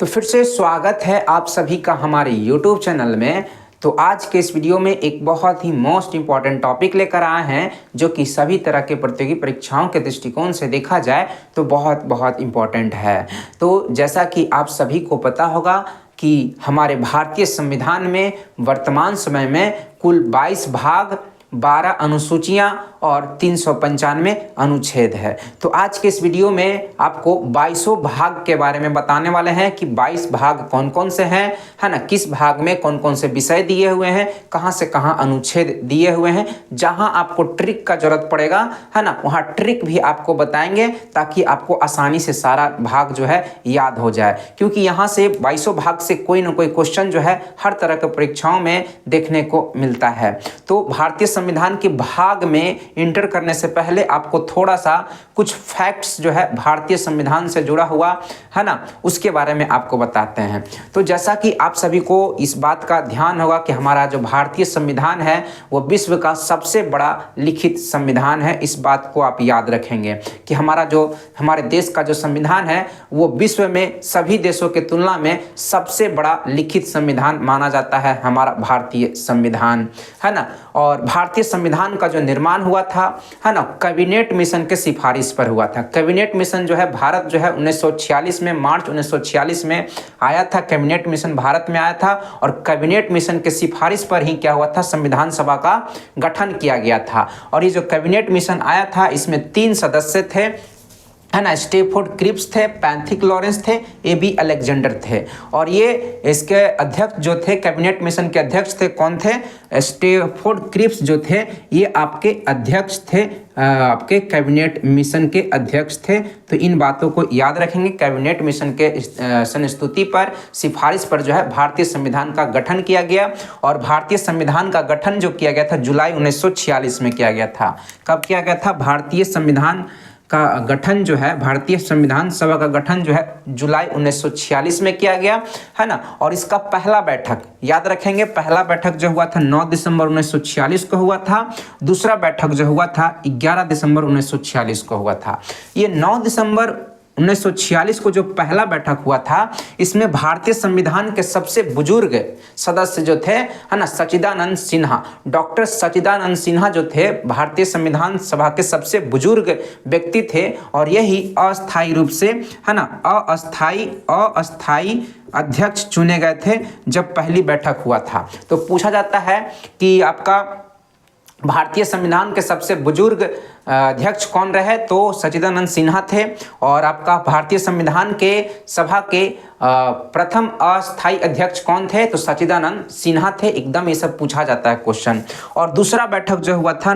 तो फिर से स्वागत है आप सभी का हमारे YouTube चैनल में। तो आज के इस वीडियो में एक बहुत ही मोस्ट इम्पॉर्टेंट टॉपिक लेकर आए हैं जो कि सभी तरह के प्रतियोगी परीक्षाओं के दृष्टिकोण से देखा जाए तो बहुत बहुत इम्पॉर्टेंट है। तो जैसा कि आप सभी को पता होगा कि हमारे भारतीय संविधान में वर्तमान समय में कुल 22 भाग, 12 अनुसूचियां और 395 अनुच्छेद है। तो आज के इस वीडियो में आपको 22 भाग के बारे में बताने वाले हैं कि 22 भाग कौन कौन से हैं, है ना, किस भाग में कौन कौन से विषय दिए हुए हैं, कहां से कहां अनुच्छेद दिए हुए हैं। जहां आपको ट्रिक का जरूरत पड़ेगा, है ना, वहां ट्रिक भी आपको बताएंगे ताकि आपको आसानी से सारा भाग जो है याद हो जाए, क्योंकि यहाँ से 22 भाग से कोई ना कोई क्वेश्चन जो है हर तरह के परीक्षाओं में देखने को मिलता है। तो भारतीय संविधान के भाग में इंटर करने से पहले आपको थोड़ा सा कुछ फैक्ट्स जो है भारतीय संविधान से जुड़ा हुआ, है ना, उसके बारे में आपको बताते हैं। तो जैसा कि आप सभी को इस बात का ध्यान होगा कि हमारा जो भारतीय संविधान है वो विश्व का सबसे बड़ा लिखित संविधान है। इस बात को आप याद रखेंगे कि हमारे देश का जो संविधान है वो विश्व में सभी देशों के तुलना में सबसे बड़ा लिखित संविधान माना जाता है, हमारा भारतीय संविधान, है ना। और भारतीय संविधान का जो निर्माण हुआ था, है ना, कैबिनेट मिशन के सिफारिश पर हुआ था। कैबिनेट मिशन जो है भारत जो है 1946 में, मार्च 1946 में आया था। कैबिनेट मिशन भारत में आया था और कैबिनेट मिशन के सिफारिश पर ही क्या हुआ था, संविधान सभा का गठन किया गया था। और ये जो कैबिनेट मिशन आया था इसमें 3 सदस्य थे, है ना, स्टेफोर्ड क्रिप्स थे, पैंथिक लॉरेंस थे, एबी अलेक्जेंडर थे। और ये इसके अध्यक्ष जो थे, कैबिनेट मिशन के अध्यक्ष थे, कौन थे? स्टेफोर्ड क्रिप्स जो थे ये आपके अध्यक्ष थे, आपके कैबिनेट मिशन के अध्यक्ष थे। तो इन बातों को याद रखेंगे। कैबिनेट मिशन के संस्तुति पर, सिफारिश पर जो है भारतीय संविधान का गठन किया गया। और भारतीय संविधान का गठन जो किया गया था जुलाई 1946 में किया गया था। कब किया गया था? भारतीय संविधान का गठन जो है, भारतीय संविधान सभा का गठन जो है जुलाई 1946 में किया गया, है ना। और इसका पहला बैठक याद रखेंगे, पहला बैठक जो हुआ था 9 दिसंबर 1946 को हुआ था। दूसरा बैठक जो हुआ था 11 दिसंबर 1946 को हुआ था। ये 9 दिसंबर 1946 को जो पहला बैठक हुआ था इसमें भारतीय संविधान के सबसे बुजुर्ग सदस्य जो थे, है ना, सच्चिदानंद सिन्हा, डॉक्टर सच्चिदानंद सिन्हा जो थे भारतीय संविधान सभा के सबसे बुजुर्ग व्यक्ति थे। और यही अस्थायी रूप से, है ना, अस्थायी अध्यक्ष चुने गए थे जब पहली बैठक हुआ था। तो पूछा जाता है कि आपका भारतीय संविधान के सबसे बुजुर्ग अध्यक्ष कौन रहे? तो सच्चिदानंद सिन्हा थे। और आपका भारतीय संविधान के सभा के प्रथम अस्थायी अध्यक्ष कौन थे? तो सच्चिदानंद सिन्हा थे। एकदम ये सब पूछा जाता है क्वेश्चन। और दूसरा बैठक जो हुआ था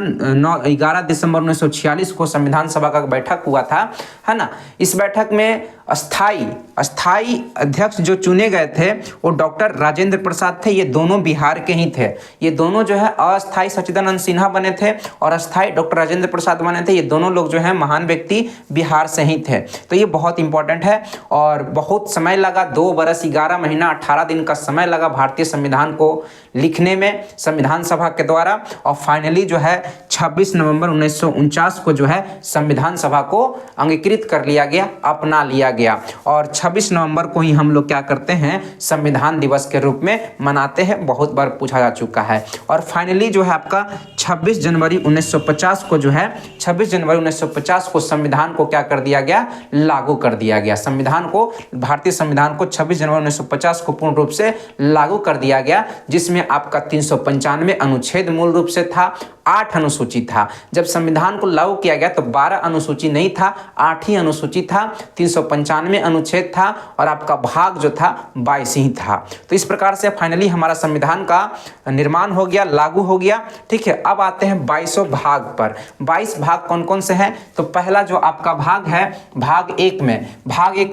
11 दिसंबर 1946 को संविधान सभा का बैठक हुआ था, है ना। इस बैठक में अस्थायी अध्यक्ष जो चुने गए थे वो डॉक्टर राजेंद्र प्रसाद थे। ये दोनों बिहार के ही थे। ये दोनों जो है अस्थायी सच्चिदानंद सिन्हा बने थे और अस्थायी डॉक्टर राजेंद्र प्रसाद बने थे। ये दोनों लोग जो है महान व्यक्ति बिहार से ही थे। तो ये बहुत इंपॉर्टेंट है। और बहुत समय लगा, 2 बरस 11 महीना 18 दिन का समय लगा भारतीय संविधान को लिखने में संविधान सभा के द्वारा। और फाइनली जो है 26 नवंबर 1949 को जो है संविधान सभा को अंगीकृत कर लिया गया, अपना लिया गया। और 26 नवंबर को ही हम लोग क्या करते हैं, संविधान दिवस के रूप में मनाते हैं। बहुत बार पूछा जा चुका है। और फाइनली जो है आपका 26 जनवरी 1950 को जो है 26 जनवरी 1950 को संविधान को क्या कर दिया गया, लागू कर दिया गया। संविधान को, भारतीय संविधान को 26 जनवरी 1950 को पूर्ण रूप से लागू कर दिया गया, जिसमें आपका 395 अनुच्छेद मूल रूप से था, 8 अनुसूची था। जब संविधान को लागू किया गया तो 12 अनुसूची नहीं था, 8 ही अनुसूची था, 395 अनुच्छेद था और आपका भाग जो था 22 ही था। तो इस प्रकार से फाइनली हमारा संविधान का निर्माण हो गया, लागू हो गया। ठीक है, अब आते हैं 22 भाग पर। 22 भाग कौन कौन से हैं? तो पहला जो आपका भाग है, भाग 1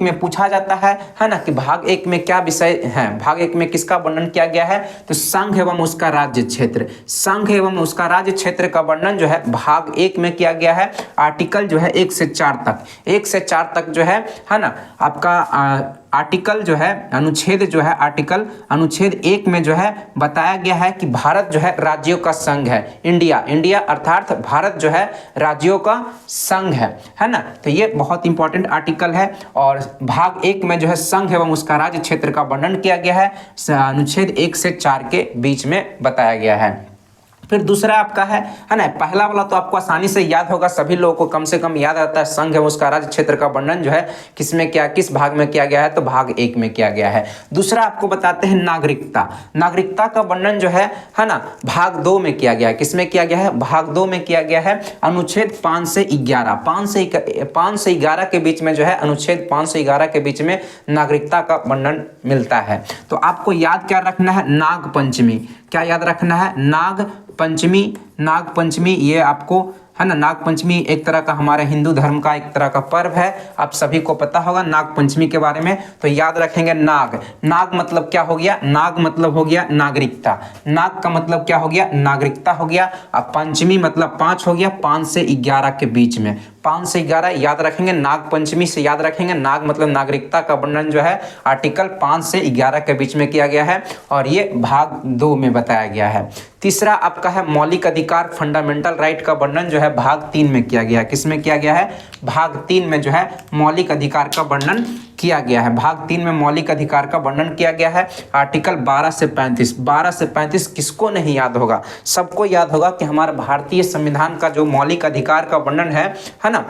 में पूछा जाता है ना, कि भाग 1 में क्या विषय है। भाग 1 में किसका वर्णन किया गया है? तो संघ एवं उसका राज्य क्षेत्र। संघ एवं उसका राज्य क्षेत्र का वर्णन जो है भाग 1 में किया गया है। आर्टिकल जो है 1 से 4 तक, 1 से 4 तक जो है ना आपका आर्टिकल जो है अनुच्छेद जो है आर्टिकल अनुच्छेद 1 में जो है बताया गया है कि भारत जो है राज्यों का संघ है। इंडिया अर्थात भारत जो है राज्यों का संघ है ना। तो ये बहुत इंपॉर्टेंट आर्टिकल है। और भाग 1 में जो है संघ एवं उसका राज्य क्षेत्र का वर्णन किया गया है, अनुच्छेद 1 से 4 के बीच में बताया गया है। फिर दूसरा आपका है ना, पहला वाला तो आपको आसानी से याद होगा, सभी लोगों को कम से कम याद आता है। संघ है उसका राज्य क्षेत्र का वर्णन जो है किस भाग में किया गया है, तो भाग 1 में किया गया है। दूसरा आपको बताते हैं नागरिकता का वर्णन जो है ना भाग 2 में किया गया है। किसमें किया गया है? भाग 2 में किया गया है। अनुच्छेद 5 से 11 के बीच में जो है अनुच्छेद 5 से 11 के बीच में नागरिकता का वर्णन मिलता है। तो आपको याद क्या रखना है? नागपंचमी। क्या याद रखना है? नागपंचमी ये आपको है ना। नागपंचमी एक तरह का हमारे हिंदू धर्म का एक तरह का पर्व है, आप सभी को पता होगा नागपंचमी के बारे में। तो याद रखेंगे नाग मतलब क्या हो गया? नाग मतलब हो गया नागरिकता। नाग का मतलब क्या हो गया? नागरिकता हो गया। अब पंचमी मतलब 5 हो गया, 5 से 11 के बीच में, 5 से 11 याद रखेंगे। नागपंचमी से याद रखेंगे, नाग मतलब नागरिकता का वर्णन जो है आर्टिकल 5 से 11 के बीच में किया गया है और ये भाग 2 में बताया गया है। तीसरा आपका है मौलिक अधिकार, फंडामेंटल राइट का वर्णन जो है भाग 3 में किया गया है। किसमें किया गया है? भाग 3 में जो है मौलिक अधिकार का वर्णन किया गया है। भाग 3 में मौलिक अधिकार का वर्णन किया गया है। आर्टिकल 12 से 35 किसको नहीं याद होगा? सबको याद होगा कि हमारे भारतीय संविधान का जो मौलिक अधिकार का वर्णन है ना,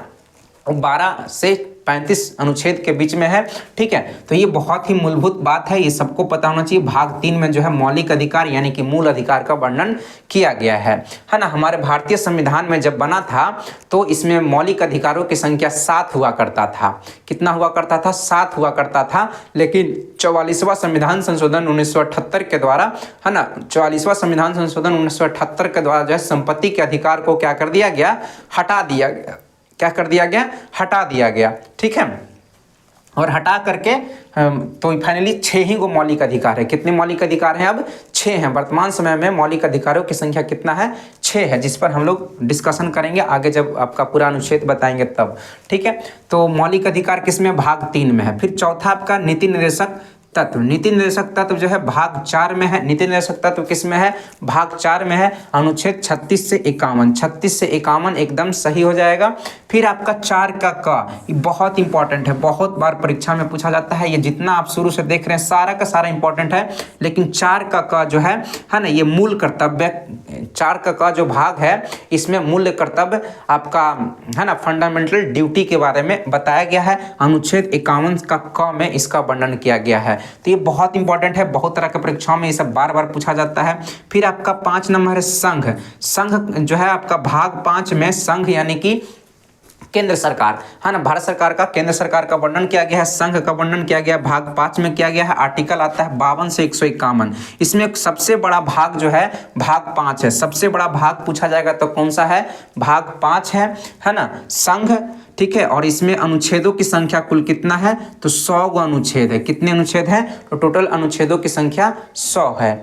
12 से 35 अनुच्छेद के बीच में है। ठीक है, तो ये बहुत ही मूलभूत बात है, ये सबको पता होना चाहिए। भाग 3 में जो है मौलिक अधिकार यानी कि मूल अधिकार का वर्णन किया गया है ना। हमारे भारतीय संविधान में जब बना था तो इसमें मौलिक अधिकारों की संख्या 7 हुआ करता था। कितना हुआ करता था? 7 हुआ करता था। लेकिन 44वां संविधान संशोधन 1978 के द्वारा है ना, 44वां संविधान संशोधन 1978 के द्वारा जो है संपत्ति के अधिकार को क्या कर दिया गया? हटा दिया गया। क्या कर दिया गया? हटा दिया गया। ठीक है, और हटा करके तो फाइनली 6 ही को मौलिक अधिकार है। कितने मौलिक अधिकार हैं? अब 6 हैं। वर्तमान समय में मौलिक अधिकारों की संख्या कितना है? 6 है, जिस पर हम लोग डिस्कशन करेंगे आगे जब आपका पूरा अनुच्छेद बताएंगे तब। ठीक है, तो मौलिक अधिकार किसमें? भाग 3 में है। फिर चौथा आपका नीति निर्देशक तत्व। नीति निर्देशक तत्व जो है भाग 4 में है। नीति निर्देशक तत्व किस में है? भाग 4 में है। अनुच्छेद 36 से 51 एकदम सही हो जाएगा। फिर आपका 4 का क, ये बहुत इंपॉर्टेंट है, बहुत बार परीक्षा में पूछा जाता है। ये जितना आप शुरू से देख रहे हैं सारा का सारा इंपॉर्टेंट है, लेकिन 4 का क जो है ना, ये मूल कर्तव्य। 4 का क जो भाग है इसमें मूल कर्तव्य आपका है ना, फंडामेंटल ड्यूटी के बारे में बताया गया है। अनुच्छेद 51 का क में इसका वर्णन किया गया है। तो ये बहुत इंपॉर्टेंट है, बहुत तरह के परीक्षाओं में ये सब बार बार पूछा जाता है। फिर आपका 5 नंबर है संघ जो है आपका भाग 5 में संघ यानी कि केंद्र सरकार है ना, भारत सरकार का, केंद्र सरकार का वर्णन किया गया है। संघ का वर्णन किया गया भाग 5 में किया गया है। आर्टिकल आता है 52 से 151। इसमें सबसे बड़ा भाग जो है भाग 5 है। सबसे बड़ा भाग पूछा जाएगा तो कौन सा है? भाग 5 है ना, संघ। ठीक है, और इसमें अनुच्छेदों की संख्या कुल कितना है? तो 100 अनुच्छेद है। कितने अनुच्छेद हैं? तो टोटल अनुच्छेदों की संख्या 100 है।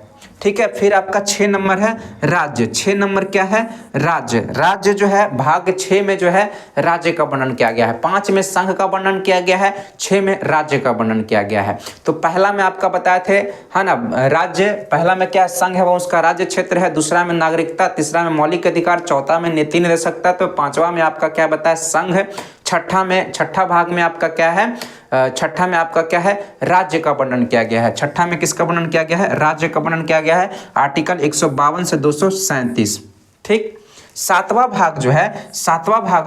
ठीक है, फिर आपका 6 नंबर है राज्य। 6 नंबर क्या है? राज्य जो है भाग 6 में जो है राज्य का वर्णन किया गया है। 5 में संघ का वर्णन किया गया है, 6 में राज्य का वर्णन किया गया है। तो पहला में आपका बताए थे है ना, राज्य पहला में क्या है? संघ है वो उसका राज्य क्षेत्र है। दूसरा में नागरिकता, तीसरा में मौलिक अधिकार, चौथा में नीति निर्देशकता, तो 5वां में आपका क्या बताया? संघ। छठा भाग में आपका क्या है? छठा में आपका क्या है? राज्य का वर्णन किया गया है। छठा में किसका वर्णन किया गया है? राज्य का वर्णन किया गया है। आर्टिकल 152 से 237। ठीक, सातवां भाग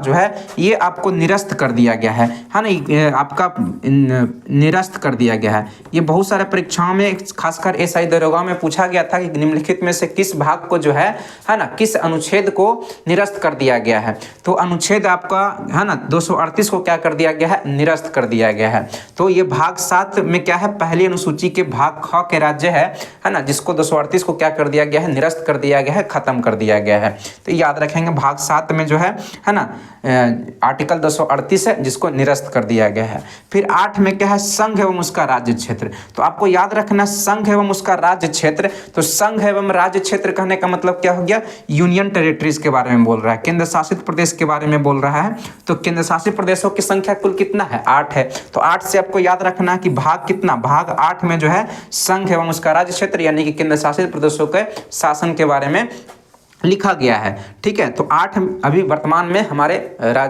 जो है ये आपको निरस्त कर दिया गया है ना, आपका निरस्त कर दिया गया है। ये बहुत सारे परीक्षाओं में खासकर एसआई दरोगा में पूछा गया था कि निम्नलिखित में से किस भाग को जो है ना, किस अनुच्छेद को निरस्त कर दिया गया है। तो अनुच्छेद आपका है ना 238 को क्या कर दिया गया है? निरस्त कर दिया गया है। तो ये भाग 7 में क्या है? पहली अनुसूची के भाग ख के राज्य है ना, जिसको 238 को क्या कर दिया गया है? निरस्त कर दिया गया है, खत्म कर दिया गया है। तो याद रखेंगे भाग 7 में जो है ना, आर्टिकल 238 है जिसको निरस्त कर दिया गया है। फिर 8 में क्या है, संघ एवं उसका राज्य क्षेत्र। तो आपको याद रखना संघ एवं उसका राज्य क्षेत्र। तो संघ एवं राज्य क्षेत्र कहने का मतलब क्या हो गया, यूनियन टेरिटरीज के बारे में बोल रहा है, केंद्र शासित प्रदेश के बारे में बोल रहा है। तो केंद्र शासित प्रदेशों की संख्या कुल कितना है, 8 है। तो 8 से आपको याद रखना है कि भाग कितना, भाग 8 में जो है संघ एवं उसका राज्य क्षेत्र यानी कि केंद्र शासित प्रदेशों के शासन के बारे में लिखा गया है। ठीक है, तो 8 अभी वर्तमान में हमारे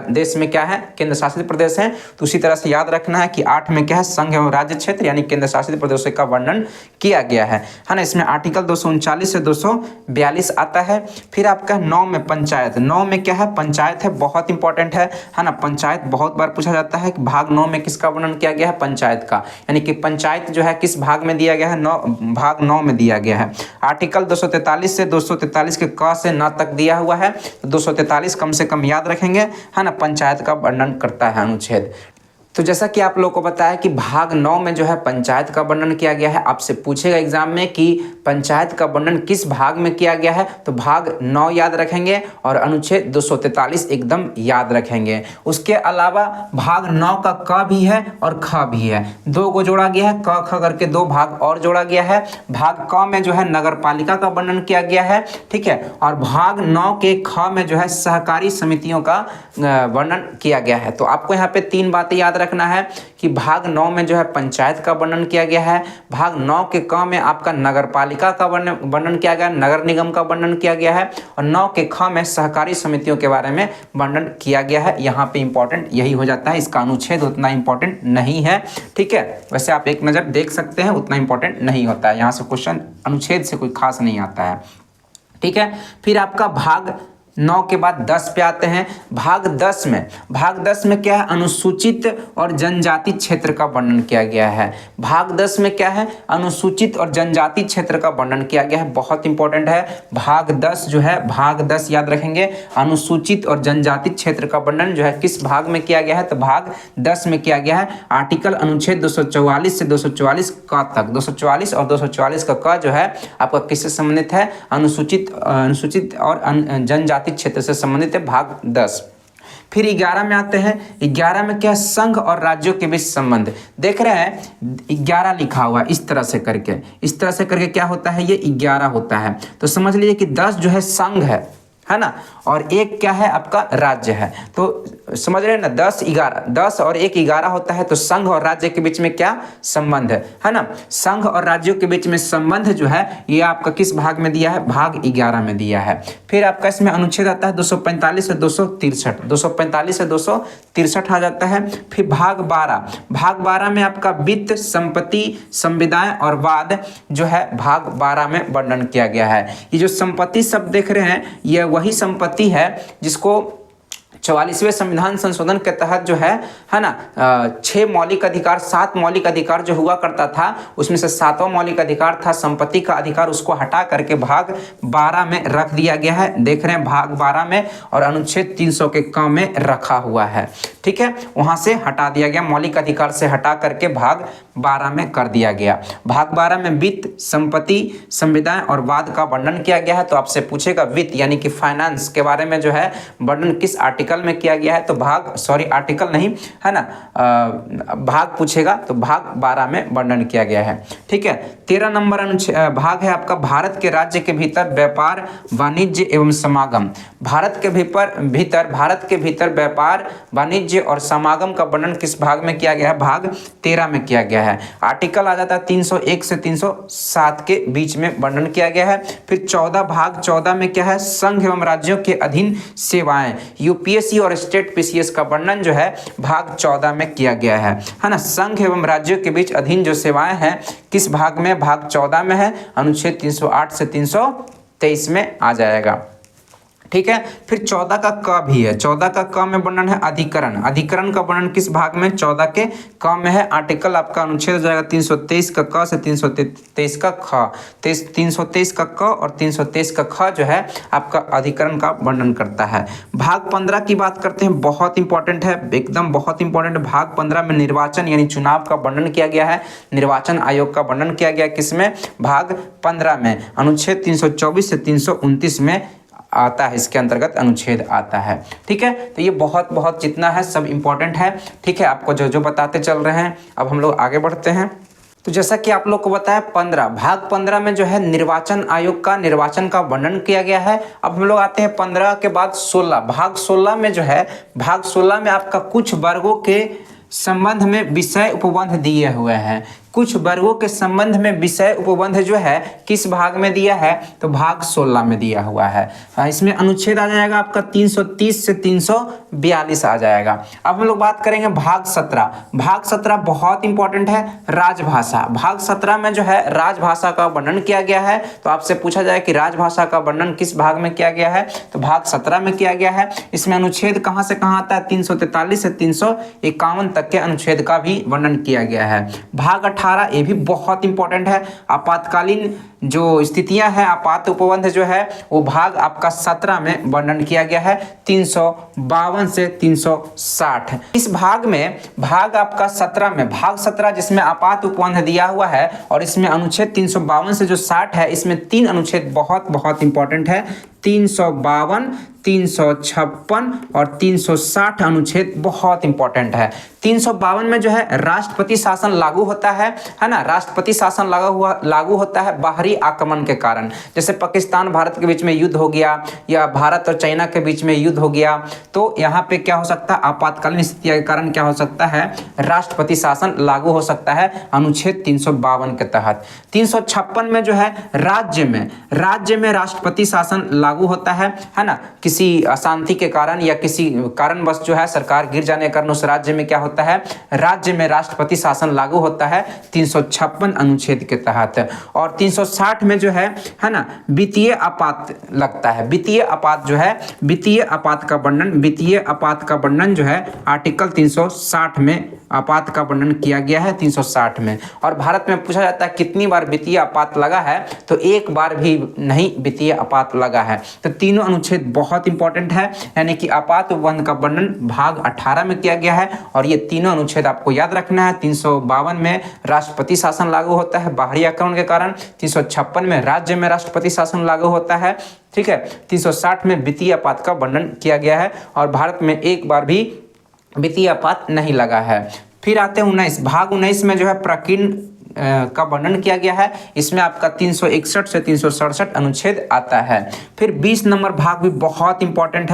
देश में क्या है, केंद्र शासित प्रदेश है। तो उसी तरह से याद रखना है कि 8 में क्या है, संघ एवं राज्य क्षेत्र यानी केंद्र शासित प्रदेशों का वर्णन किया गया है ना। इसमें आर्टिकल 239 से 242 आता है। फिर आपका 9 में पंचायत, 9 में क्या है, पंचायत है, बहुत इंपॉर्टेंट है ना। पंचायत बहुत बार पूछा जाता है कि भाग 9 में किसका वर्णन किया गया है, पंचायत का, यानी कि पंचायत जो है किस भाग में दिया गया है, भाग 9 में दिया गया है। आर्टिकल 243 से 243 के क से न तक दिया हुआ है। तो 243 कम से कम याद रखेंगे है ना, पंचायत का वर्णन करता है अनुच्छेद। तो जैसा कि आप लोगों को बताया कि भाग 9 में जो है पंचायत का वर्णन किया गया है। आपसे पूछेगा एग्जाम में कि पंचायत का वर्णन किस भाग में किया गया है, तो भाग 9 याद रखेंगे और अनुच्छेद 243 एकदम याद रखेंगे। उसके अलावा भाग 9 का क भी है और ख भी है, 2 को जोड़ा गया है, क ख करके 2 भाग और जोड़ा गया है। भाग क में जो है नगर पालिका का वर्णन किया गया है, ठीक है, और भाग 9 के ख में जो है सहकारी समितियों का वर्णन किया गया है। तो आपको यहाँ पे 3 बातें याद रखना है कि भाग 9 में जो है पंचायत का वर्णन किया गया है, भाग 9 के क में आपका नगर पालिका का वर्णन किया गया है, नगर निगम का वर्णन किया गया है, और 9 के ख में सहकारी समितियों के बारे में वर्णन किया गया है। यहाँ पे इंपॉर्टेंट यही हो जाता है, इसका अनुच्छेद उतना इंपॉर्टेंट नहीं है, ठीक है। वैसे आप एक नज़र देख सकते हैं, उतना इंपॉर्टेंट नहीं होता है, यहाँ से क्वेश्चन अनुच्छेद से कोई खास नहीं आता है, ठीक है। फिर आपका भाग 9 के बाद 10 पे आते हैं। भाग 10 में क्या है, अनुसूचित और जनजाति क्षेत्र का वर्णन किया गया है। भाग 10 में क्या है, अनुसूचित और जनजाति क्षेत्र का वर्णन किया गया है, बहुत इंपॉर्टेंट है। भाग 10 जो है, भाग 10 याद रखेंगे, अनुसूचित और जनजाति क्षेत्र का वर्णन जो है किस भाग में किया गया है, तो भाग 10 में किया गया है। आर्टिकल अनुच्छेद 244 से 244 क तक, 244 और 244 का क जो है आपका किससे संबंधित है, अनुसूचित और जनजाति क्षेत्र से संबंधित है, भाग 10। फिर 11 में आते हैं। 11 में क्या, संघ और राज्यों के बीच संबंध। देख रहे हैं 11 लिखा हुआ इस तरह से करके क्या होता है, ये 11 होता है। तो समझ लीजिए कि 10 जो है संघ है ना, और 1 क्या है आपका राज्य है। तो समझ रहे हैं ना, 10 और 1 11 होता है। तो संघ और राज्य के बीच में क्या संबंध है ना, संघ और राज्यों के बीच में संबंध जो है ये आपका किस भाग में दिया है, भाग 11 में दिया है। फिर आपका इसमें अनुच्छेद आता है 245 से 263, 245 से 263 आ जाता है। फिर भाग 12 में आपका वित्त, संपत्ति, संविदाएं और वाद जो है भाग 12 में वर्णन किया गया है। ये जो संपत्ति शब्द देख रहे हैं, ये वही संपत्ति है जिसको 44वें संविधान संशोधन के तहत जो है ना, 6 मौलिक अधिकार, 7 मौलिक अधिकार जो हुआ करता था, उसमें से 7वां मौलिक अधिकार था संपत्ति का अधिकार, उसको हटा करके भाग 12 में रख दिया गया है। देख रहे हैं भाग 12 में, और अनुच्छेद 300 के क में रखा हुआ है, ठीक है, वहां से हटा दिया गया, मौलिक अधिकार से हटा करके भाग 12 में कर दिया गया। भाग 12 में वित्त, संपत्ति, संविदाएं और वाद का वर्णन किया गया है। तो आपसे पूछेगा वित्त यानी कि फाइनेंस के बारे में जो है वर्णन किस आर्टिकल में किया गया है, तो आर्टिकल नहीं है ना, भाग पूछेगा तो भाग 12 में वर्णन किया गया है, ठीक है। 13 नंबर भाग है आपका भारत के राज्य के भीतर व्यापार, वाणिज्य एवं समागम। भारत के भीतर व्यापार, वाणिज्य और समागम का वर्णन किस भाग में किया गया है, भाग 13 में किया गया है। आर्टिकल आ जाता है 301 से 307 के बीच में वर्णन किया गया है। फिर 14 भाग 14 में क्या है, संघ एवं राज्यों के अधीन सेवाएं, यूपीएससी और स्टेट पीसीएस का वर्णन जो है भाग 14 में किया गया है ना। संघ एवं राज्यों के बीच अधीन जो सेवाएं हैं किस भाग में, भाग 14 में है, अनुच्छेद 308 से 323 में आ जाएगा, ठीक है। फिर 14 का क भी है, 14 का क में वर्णन है अधिकरण का वर्णन किस भाग में, 14 के क में है। आर्टिकल आपका अनुच्छेद हो जाएगा 323 का क से 323 का ख, 323 का क और 323 का ख जो है आपका अधिकरण का वर्णन करता है। भाग 15 की बात करते हैं, बहुत इंपॉर्टेंट है, एकदम बहुत इंपॉर्टेंट। भाग 15 में निर्वाचन यानी चुनाव का वर्णन किया गया है, निर्वाचन आयोग का वर्णन किया गया किसमें, भाग 15 में। अनुच्छेद 324 से 329 में आता है, इसके अंतर्गत अनुच्छेद आता है। ठीक है, तो ये बहुत बहुत जितना है सब इम्पोर्टेंट है। ठीक है, आपको जो जो बताते चल रहे हैं। अब हम लोग आगे बढ़ते हैं। तो जैसा कि आप लोग को बताया 15 भाग 15 में जो है निर्वाचन आयोग का निर्वाचन का वर्णन किया गया है। अब हम लोग आते हैं 15 के बाद 16 भाग 16 में जो है भाग 16 में आपका कुछ वर्गों के संबंध में विषय उपबंध दिए हुए हैं। कुछ वर्गों के संबंध में विषय उपबंध जो है किस भाग में दिया है, तो भाग 16 में दिया हुआ है। इसमें अनुच्छेद आ जाएगा आपका 330 से 342 आ जाएगा। अब हम लोग बात करेंगे भाग 17। भाग 17 बहुत इंपॉर्टेंट है, राजभाषा। भाग 17 में जो है राजभाषा का वर्णन किया गया है। तो आपसे पूछा जाए कि राजभाषा का वर्णन किस भाग में किया गया है, तो भाग 17 में किया गया है। इसमें अनुच्छेद कहाँ से कहाँ आता है, 343 से 351 तक के अनुच्छेद का भी वर्णन किया गया है। भाग 18 ये भी बहुत इंपॉर्टेंट है, आपातकालीन जो स्थितियां हैं, आपात उपबंध जो है वो भाग आपका 17 में वर्णन किया गया है, 352 से 360। इस भाग में भाग आपका 17 में भाग 17 जिसमें आपात उपबंध दिया हुआ है और इसमें अनुच्छेद 352 से जो 60 है, इसमें 3 अनुच्छेद बहुत बहुत इंपॉर्टेंट है। 352, 356 और 360 अनुच्छेद बहुत इंपॉर्टेंट है। 352 में जो है राष्ट्रपति शासन लागू होता है ना। राष्ट्रपति शासन लागू होता है बाहरी आक्रमण के कारण, जैसे पाकिस्तान भारत के बीच में युद्ध हो गया या भारत और चाइना के बीच में युद्ध हो गया, तो यहाँ पे क्या हो सकता है, आपातकालीन स्थिति के कारण क्या हो सकता है, राष्ट्रपति शासन लागू हो सकता है अनुच्छेद 352 के तहत। 356 में जो है राज्य में राष्ट्रपति शासन लागू होता है ना। किसी अशांति के कारण या किसी कारणवश जो है सरकार गिर जाने के कारण उस राज्य में क्या होता है, राज्य में राष्ट्रपति शासन लागू होता है 356 अनुच्छेद के तहत। और 360 में जो है ना वित्तीय आपात लगता है। वित्तीय आपात जो है, वित्तीय आपात का वर्णन जो है आर्टिकल 360 में आपात का वर्णन किया गया है 360 में। और भारत में पूछा जाता है कितनी बार वित्तीय आपात लगा है, तो एक बार भी नहीं वित्तीय आपात लगा है। तो तीनों अनुच्छेद बहुत इंपॉर्टेंट है, यानी कि आपात उपबंध का वर्णन भाग 18 में किया गया है और ये तीनों अनुच्छेद आपको याद रखना है। 352 में राष्ट्रपति शासन लागू होता है बाहरी आक्रमण के कारण, 356 में राज्य में राष्ट्रपति शासन लागू होता है। ठीक है, 360 में वित्तीय आपात का वर्णन किया गया है और भारत में एक बार भी वित्तीय आपात नहीं लगा है। फिर आते हैं 19 भाग 19 में जो है प्राकीर्ण का वर्णन किया गया है। इसमें आपका 361 से 367 अनुच्छेद आता है। फिर 20 नंबर भाग भी बहुत इंपॉर्टेंट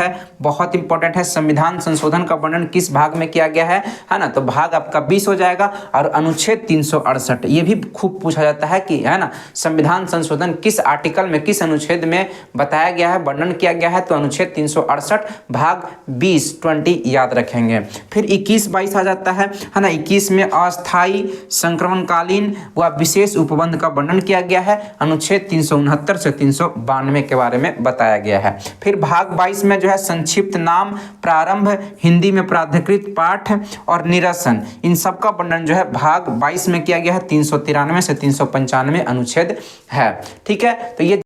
है, संविधान संशोधन का वर्णन किस भाग में किया गया है ना, तो भाग आपका 20 हो जाएगा। और अनुच्छेद 368 ये भी खूब पूछा जाता है कि है ना संविधान संशोधन किस आर्टिकल में किस अनुच्छेद में बताया गया है, वर्णन किया गया है, तो अनुच्छेद 368 भाग 20 याद रखेंगे। फिर 21-22 आ जाता है ना। 21 में अस्थायी संक्रमणकालीन वह विशेष उपबंध का वर्णन किया गया है, अनुच्छेद 369 से 392 के बारे में बताया गया है। फिर भाग 22 में जो है संक्षिप्त नाम, प्रारंभ, हिंदी में प्राधिकृत पाठ और निरसन, इन सब का वर्णन जो है भाग 22 में किया गया है। 393 से 395 अनुच्छेद है। ठीक है, तो ये